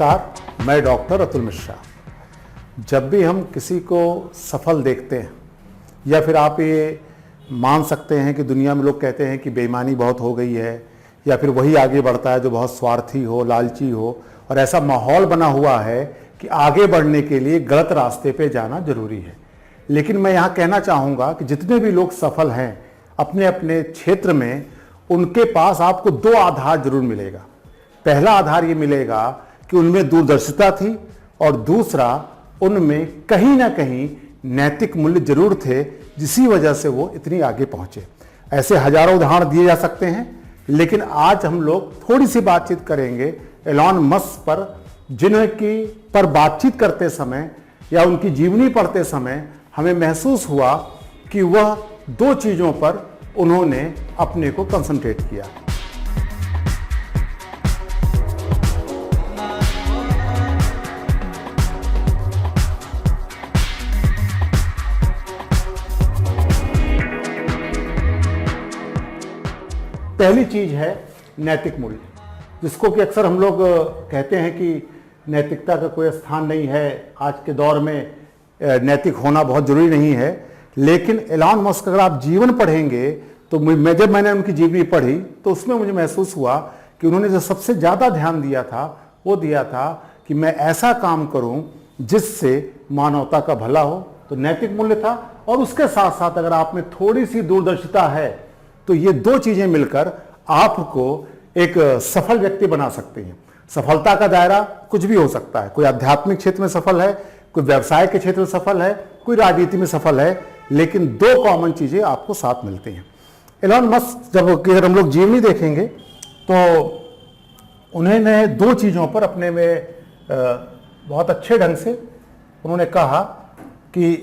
नमस्कार, मैं डॉक्टर अतुल मिश्रा। जब भी हम किसी को सफल देखते हैं या फिर आप ये मान सकते हैं कि दुनिया में लोग कहते हैं कि बेईमानी बहुत हो गई है या फिर वही आगे बढ़ता है जो बहुत स्वार्थी हो, लालची हो, और ऐसा माहौल बना हुआ है कि आगे बढ़ने के लिए गलत रास्ते पे जाना जरूरी है। लेकिन मैं यहाँ कहना चाहूँगा कि जितने भी लोग सफल हैं अपने अपने क्षेत्र में, उनके पास आपको दो आधार जरूर मिलेगा। पहला आधार ये मिलेगा कि उनमें दूरदर्शिता थी और दूसरा उनमें कहीं ना कहीं नैतिक मूल्य जरूर थे, जिसी वजह से वो इतनी आगे पहुंचे। ऐसे हजारों उदाहरण दिए जा सकते हैं, लेकिन आज हम लोग थोड़ी सी बातचीत करेंगे एलॉन मस्क पर, जिनकी पर बातचीत करते समय या उनकी जीवनी पढ़ते समय हमें महसूस हुआ कि वह दो चीज़ों पर उन्होंने अपने को कंसंट्रेट किया। पहली चीज है नैतिक मूल्य, जिसको कि अक्सर हम लोग कहते हैं कि नैतिकता का कोई स्थान नहीं है, आज के दौर में नैतिक होना बहुत जरूरी नहीं है। लेकिन एलॉन मस्क अगर आप जीवन पढ़ेंगे तो जब मैंने उनकी जीवनी पढ़ी तो उसमें मुझे महसूस हुआ कि उन्होंने जो सबसे ज़्यादा ध्यान दिया था वो दिया था कि मैं ऐसा काम करूं जिससे मानवता का भला हो, तो नैतिक मूल्य था। और उसके साथ साथ अगर आप में थोड़ी सी दूरदर्शिता है तो ये दो चीज़ें मिलकर आपको एक सफल व्यक्ति बना सकती हैं। सफलता का दायरा कुछ भी हो सकता है, कोई आध्यात्मिक क्षेत्र में सफल है, कोई व्यवसाय के क्षेत्र में सफल है, कोई राजनीति में सफल है, लेकिन दो कॉमन चीजें आपको साथ मिलती हैं। एलॉन मस्क जब अगर हम लोग जीवनी देखेंगे तो उन्होंने दो चीज़ों पर अपने में बहुत अच्छे ढंग से उन्होंने कहा कि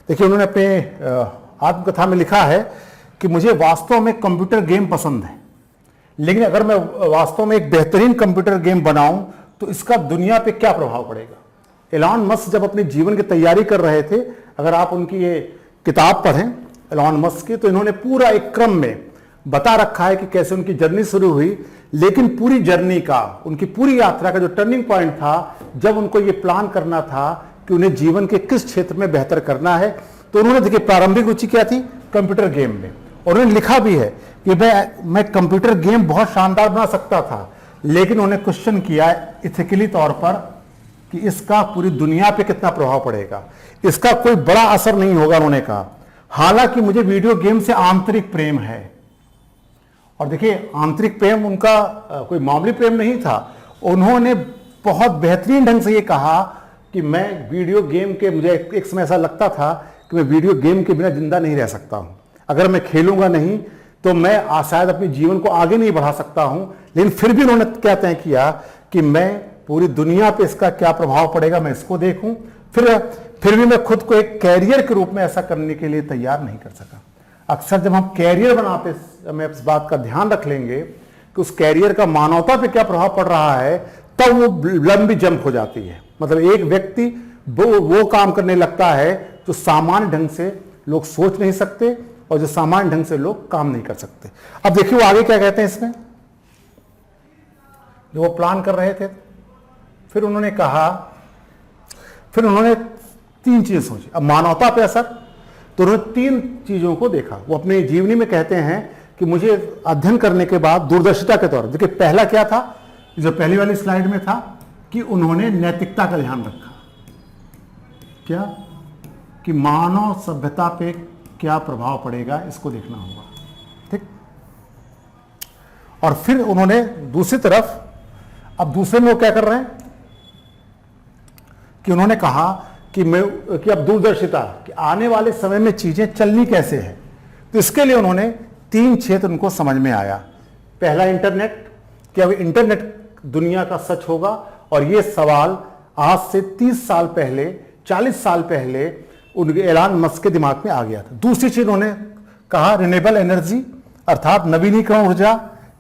देखिए, उन्होंने अपने आत्मकथा में लिखा है कि मुझे वास्तव में कंप्यूटर गेम पसंद है, लेकिन अगर मैं वास्तव में एक बेहतरीन कंप्यूटर गेम बनाऊं तो इसका दुनिया पे क्या प्रभाव पड़ेगा। एलॉन मस्क जब अपनी जीवन की तैयारी कर रहे थे, अगर आप उनकी ये किताब पढ़ें एलॉन मस्क की, तो इन्होंने पूरा एक क्रम में बता रखा है कि कैसे उनकी जर्नी शुरू हुई। लेकिन पूरी जर्नी का, उनकी पूरी यात्रा का जो टर्निंग पॉइंट था, जब उनको ये प्लान करना था कि उन्हें जीवन के किस क्षेत्र में बेहतर करना है, तो उन्होंने देखिए प्रारंभिक रुचि क्या थी, कंप्यूटर गेम में। और उन्होंने लिखा भी है कि मैं कंप्यूटर गेम बहुत शानदार बना सकता था, लेकिन उन्होंने क्वेश्चन किया इथिकली तौर पर कि इसका पूरी दुनिया पे कितना प्रभाव पड़ेगा, इसका कोई बड़ा असर नहीं होगा, उन्होंने कहा। हालांकि मुझे वीडियो गेम से आंतरिक प्रेम है। और देखिए, आंतरिक प्रेम उनका कोई मामूली प्रेम नहीं था। उन्होंने बहुत बेहतरीन ढंग से ये कहा कि मैं वीडियो गेम के, मुझे एक समय ऐसा लगता था कि मैं वीडियो गेम के बिना जिंदा नहीं रह सकता हूं। अगर मैं खेलूंगा नहीं तो मैं शायद अपने जीवन को आगे नहीं बढ़ा सकता हूं। लेकिन फिर भी उन्होंने क्या तय किया कि मैं पूरी दुनिया पे इसका क्या प्रभाव पड़ेगा मैं इसको देखूं। फिर भी मैं खुद को एक कैरियर के रूप में ऐसा करने के लिए तैयार नहीं कर सका। अक्सर जब हम कैरियर बनाते समय इस बात का ध्यान रख लेंगे कि उस कैरियर का मानवता पे क्या प्रभाव पड़ रहा है, तब वो लंबी जंप हो जाती है। मतलब एक व्यक्ति वो काम करने लगता है जो सामान्य ढंग से लोग सोच नहीं सकते और जो सामान्य ढंग से लोग काम नहीं कर सकते। अब देखिए वो आगे क्या कहते हैं इसमें, जो वो प्लान कर रहे थे। फिर उन्होंने कहा, फिर उन्होंने तीन चीजें सोची। अब मानवता पे असर, तो उन्होंने तीन चीजों को देखा। वो अपने जीवनी में कहते हैं कि मुझे अध्ययन करने के बाद दूरदर्शिता के तौर, देखिए पहला क्या था, जो पहली वाली स्लाइड में था कि उन्होंने नैतिकता का ध्यान रखा। क्या कि मानव सभ्यता पे क्या प्रभाव पड़ेगा, इसको देखना होगा, ठीक। और फिर उन्होंने दूसरी तरफ, अब दूसरे में वो क्या कर रहे हैं कि उन्होंने कहा कि अब दूरदर्शिता कि आने वाले समय में चीजें चलनी कैसे है। तो इसके लिए उन्होंने तीन क्षेत्र उनको समझ में आया। पहला इंटरनेट, कि अब इंटरनेट दुनिया का सच होगा, और ये सवाल आज से 30 साल पहले, 40 साल पहले उनके एलॉन मस्क के दिमाग में आ गया था। दूसरी चीज उन्होंने कहा रिन्यूएबल एनर्जी, अर्थात नवीनीकरण ऊर्जा,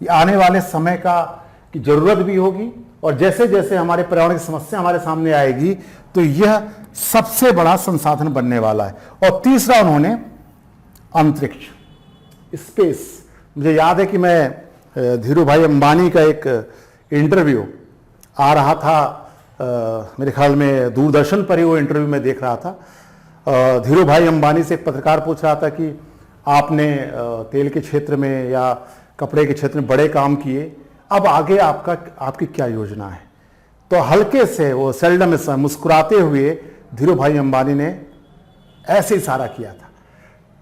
ये आने वाले समय की जरूरत भी होगी, और जैसे जैसे हमारे पर्यावरण की समस्या हमारे सामने आएगी तो यह सबसे बड़ा संसाधन बनने वाला है। और तीसरा उन्होंने अंतरिक्ष, स्पेस, मुझे याद है कि मैं धीरू भाई अंबानी का एक इंटरव्यू आ रहा था, मेरे ख्याल में दूरदर्शन पर ही वो इंटरव्यू में देख रहा था। धीरू भाई अंबानी से एक पत्रकार पूछ रहा था कि आपने तेल के क्षेत्र में या कपड़े के क्षेत्र में बड़े काम किए, अब आगे आपकी क्या योजना है। तो हल्के से वो सेल्डम मुस्कुराते हुए धीरू भाई अंबानी ने ऐसे इशारा किया था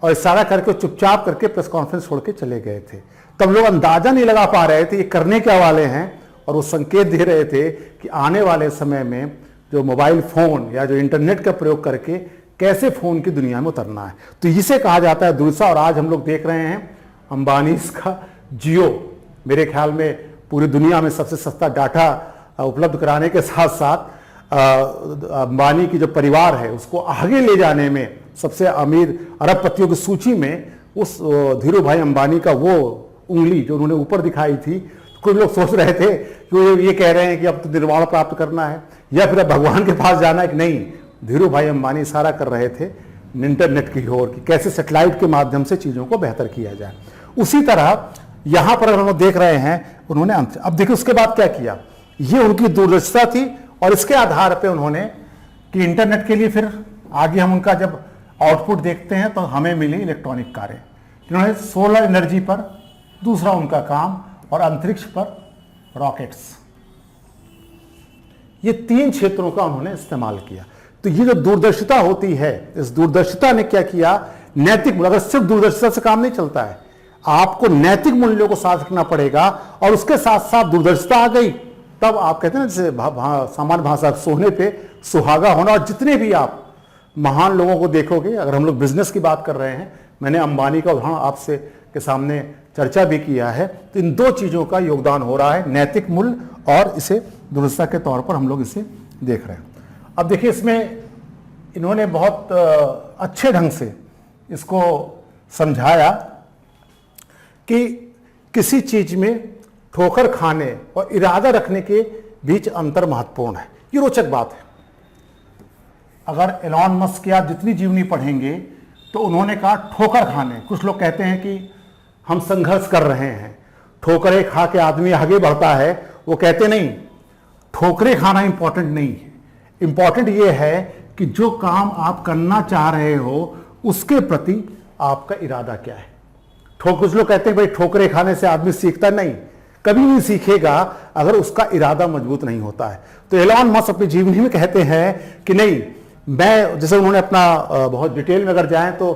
और इशारा करके चुपचाप करके प्रेस कॉन्फ्रेंस छोड़ के चले गए थे। तब लोग अंदाजा नहीं लगा पा रहे थे ये करने क्या वाले हैं, और वो संकेत दे रहे थे कि आने वाले समय में जो मोबाइल फोन या जो इंटरनेट का प्रयोग करके कैसे फोन की दुनिया में उतरना है। तो इसे कहा जाता है दूसरा। और आज हम लोग देख रहे हैं अंबानी का जियो, मेरे ख्याल में पूरी दुनिया में सबसे सस्ता डाटा उपलब्ध कराने के साथ साथ अंबानी की जो परिवार है उसको आगे ले जाने में सबसे अमीर अरबपतियों की सूची में उस धीरू भाई अंबानी का वो उंगली जो उन्होंने ऊपर दिखाई थी। कुछ लोग सोच रहे थे कि ये कह रहे हैं कि अब तो निर्वाण प्राप्त करना है या फिर अब भगवान के पास जाना है, कि नहीं, धीरू भाई अंबानी इशारा कर रहे थे इंटरनेट की ओर कि कैसे सैटेलाइट के माध्यम से चीज़ों को बेहतर किया जाए। उसी तरह यहाँ पर हम देख रहे हैं उन्होंने अब देखिए उसके बाद क्या किया, ये उनकी दूरदर्शिता थी और इसके आधार पे उन्होंने कि इंटरनेट के लिए फिर आगे हम उनका जब आउटपुट देखते हैं तो हमें मिली इलेक्ट्रॉनिक कारें। इन्होंने सोलर एनर्जी पर दूसरा उनका काम और अंतरिक्ष पर रॉकेट्स, ये 3 क्षेत्रों का उन्होंने इस्तेमाल किया। तो ये जो दूरदर्शिता होती है, इस दूरदर्शिता ने क्या किया, नैतिक मूल्य, अगर सिर्फ दूरदर्शिता से काम नहीं चलता है, आपको नैतिक मूल्यों को साथ रखना पड़ेगा और उसके साथ साथ दूरदर्शिता आ गई तब आप कहते हैं ना जैसे सामान्य भाषा सोने पे सुहागा होना। और जितने भी आप महान लोगों को देखोगे, अगर हम लोग बिजनेस की बात कर रहे हैं, मैंने अंबानी का उदाहरण आपसे के सामने चर्चा भी किया है, तो इन 2 चीज़ों का योगदान हो रहा है, नैतिक मूल्य और इसे दूरदर्शिता के तौर पर हम लोग इसे देख रहे हैं। अब देखिए इसमें इन्होंने बहुत अच्छे ढंग से इसको समझाया कि किसी चीज में ठोकर खाने और इरादा रखने के बीच अंतर महत्वपूर्ण है। ये रोचक बात है। अगर एलॉन मस्क की आप जितनी जीवनी पढ़ेंगे तो उन्होंने कहा ठोकर खाने, कुछ लोग कहते हैं कि हम संघर्ष कर रहे हैं, ठोकरें खा के आदमी आगे बढ़ता है, वो कहते नहीं ठोकरें खाना इंपॉर्टेंट नहीं है, इंपॉर्टेंट ये है कि जो काम आप करना चाह रहे हो उसके प्रति आपका इरादा क्या है। कुछ लोग कहते हैं भाई ठोकरें खाने से आदमी सीखता, नहीं, कभी नहीं सीखेगा अगर उसका इरादा मजबूत नहीं होता है। तो एलॉन मस्क अपनी जीवनी में कहते हैं कि नहीं, मैं जैसे उन्होंने अपना बहुत डिटेल में अगर जाएं तो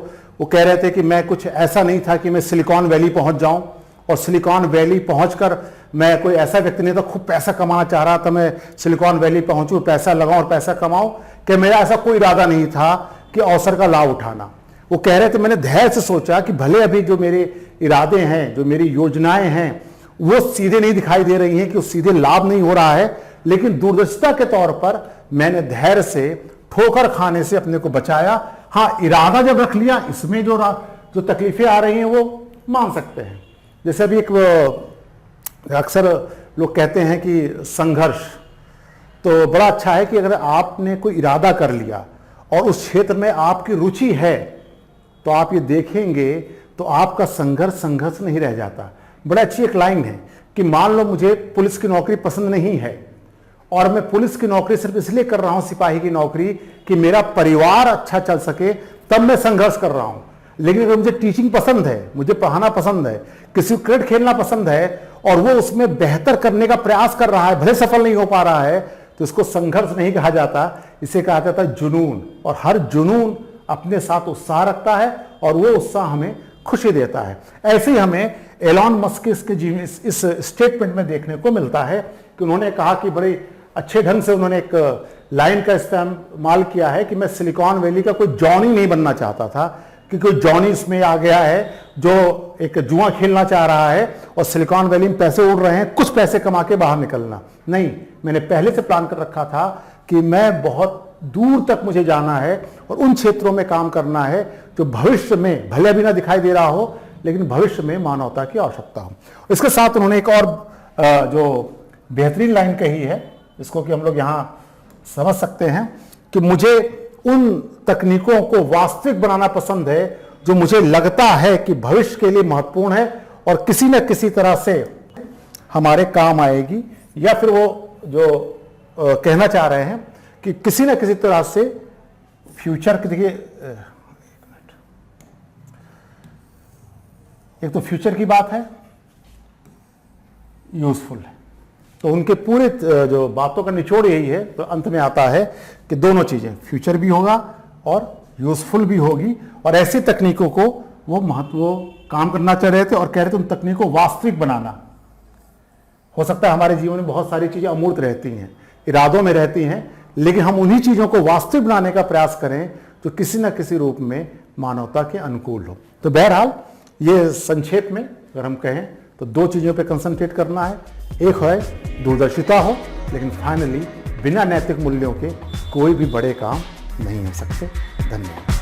वो कह रहे थे कि मैं कुछ ऐसा नहीं था कि मैं सिलिकॉन वैली पहुंच जाऊं और सिलिकॉन वैली पहुंचकर मैं कोई ऐसा व्यक्ति नहीं था खूब पैसा कमाना चाह रहा था, मैं सिलिकॉन वैली पहुंचूं, पैसा लगाऊं और पैसा कमाऊं, कि मेरा ऐसा कोई इरादा नहीं था कि अवसर का लाभ उठाना। वो कह रहे थे मैंने धैर्य से सोचा कि भले अभी जो मेरे इरादे हैं, जो मेरी योजनाएं हैं, वो सीधे नहीं दिखाई दे रही हैं कि वो सीधे लाभ नहीं हो रहा है, लेकिन दूरदर्शिता के तौर पर मैंने धैर्य से ठोकर खाने से अपने को बचाया। हाँ, इरादा जब रख लिया, इसमें जो तकलीफें आ रही हैं वो मान सकते हैं। जैसे अभी एक अक्सर लोग कहते हैं कि संघर्ष, तो बड़ा अच्छा है कि अगर आपने कोई इरादा कर लिया और उस क्षेत्र में आपकी रुचि है तो आप ये देखेंगे तो आपका संघर्ष नहीं रह जाता। बड़ा अच्छी एक लाइन है कि मान लो मुझे पुलिस की नौकरी पसंद नहीं है और मैं पुलिस की नौकरी सिर्फ इसलिए कर रहा हूं, सिपाही की नौकरी, कि मेरा परिवार अच्छा चल सके, तब मैं संघर्ष कर रहा हूं। लेकिन अगर मुझे टीचिंग पसंद है, मुझे पढ़ाना पसंद है, किसी को क्रिकेट खेलना पसंद है और वो उसमें बेहतर करने का प्रयास कर रहा है, भले सफल नहीं हो पा रहा है, तो इसको संघर्ष नहीं कहा जाता, इसे कहा जाता है जुनून। और हर जुनून अपने साथ उत्साह रखता है और वो उत्साह हमें खुशी देता है। ऐसे ही हमें एलॉन मस्क के इस स्टेटमेंट में देखने को मिलता है कि उन्होंने कहा कि बड़े अच्छे ढंग से उन्होंने एक लाइन का इस्तेमाल किया है कि मैं सिलिकॉन वैली का कोई जॉनी नहीं बनना चाहता था कि कोई जॉनी इसमें आ गया है जो एक जुआ खेलना चाह रहा है और सिलिकॉन वैली में पैसे उड़ रहे हैं, कुछ पैसे कमा के बाहर निकलना नहीं। मैंने पहले से प्लान कर रखा था कि मैं बहुत दूर तक मुझे जाना है और उन क्षेत्रों में काम करना है जो भविष्य में भले अभी ना दिखाई दे रहा हो, लेकिन भविष्य में मानवता की आवश्यकता हो। इसके साथ उन्होंने एक और जो बेहतरीन लाइन कही है, इसको कि हम लोग यहाँ समझ सकते हैं कि मुझे उन तकनीकों को वास्तविक बनाना पसंद है जो मुझे लगता है कि भविष्य के लिए महत्वपूर्ण है और किसी न किसी तरह से हमारे काम आएगी, या फिर वो जो कहना चाह रहे हैं कि किसी न किसी तरह से फ्यूचर के, देखिए एक तो फ्यूचर की बात है, यूजफुल है, तो उनके पूरे जो बातों का निचोड़ यही है, तो अंत में आता है कि दोनों चीजें, फ्यूचर भी होगा और यूजफुल भी होगी। और ऐसी तकनीकों को वो काम करना चाह रहे थे और कह रहे थे उन तकनीकों को वास्तविक बनाना। हो सकता है हमारे जीवन में बहुत सारी चीजें अमूर्त रहती हैं, इरादों में रहती हैं, लेकिन हम उन्हीं चीजों को वास्तविक बनाने का प्रयास करें तो किसी न किसी रूप में मानवता के अनुकूल हो। तो बहरहाल ये संक्षेप में अगर हम कहें तो दो चीजों पे कंसंट्रेट करना है। एक है दूरदर्शिता हो, लेकिन फाइनली बिना नैतिक मूल्यों के कोई भी बड़े काम नहीं हो सकते। धन्यवाद।